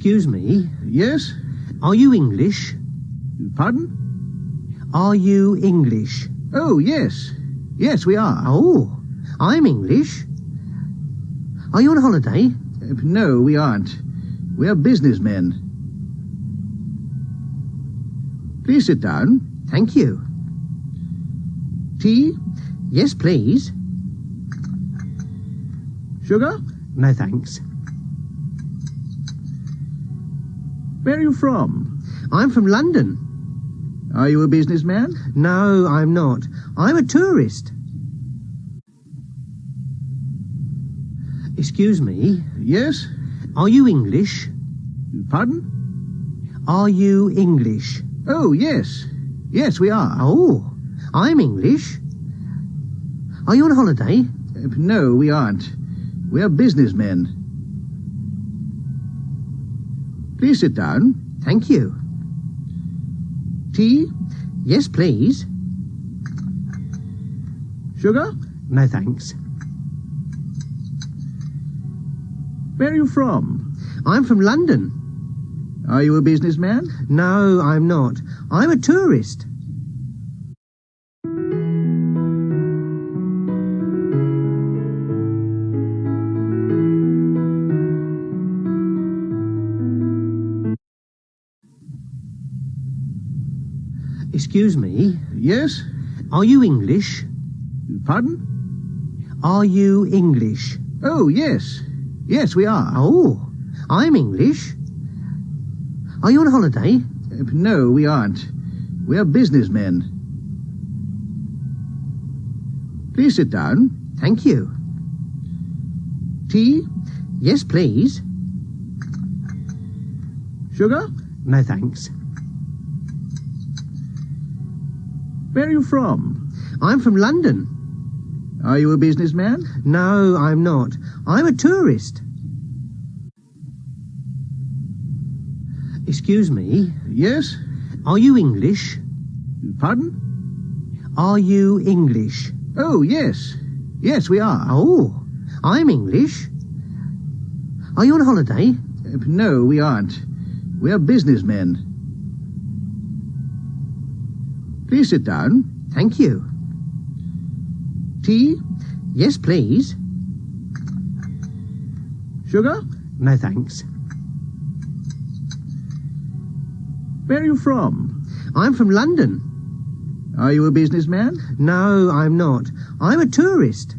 Excuse me. Yes? Are you English? Pardon? Are you English? Oh, yes. Yes, we are. Oh, I'm English. Are you on holiday? No, we aren't. We are businessmen. Please sit down. Thank you. Tea? Yes, please. Sugar? No, thanks. Where are you from? I'm from London. Are you a businessman? No, I'm not. I'm a tourist. Excuse me. Yes? Are you English? Pardon? Are you English? Oh, yes. Yes, we are. Oh, I'm English. Are you on holiday? No, we aren't. We are businessmen. Please sit down. Thank you. Tea? Yes, please. Sugar? No, thanks. Where are you from? I'm from London. Are you a businessman? No, I'm not. I'm a tourist. Excuse me. Yes? Are you English? Pardon? Are you English? Oh, yes. Yes, we are. Oh, I'm English. Are you on holiday? No, we aren't. We are businessmen. Please sit down. Thank you. Tea? Yes, please. Sugar? No, thanks. Where are you from? I'm from London. Are you a businessman? No, I'm not. I'm a tourist. Excuse me. Yes? Are you English? Pardon? Are you English? Oh, yes. Yes, we are. Oh, I'm English. Are you on holiday? No, we aren't. We are businessmen. Please sit down. Thank you. Tea? Yes, please. Sugar? No, thanks. Where are you from? I'm from London. Are you a businessman? No, I'm not. I'm a tourist.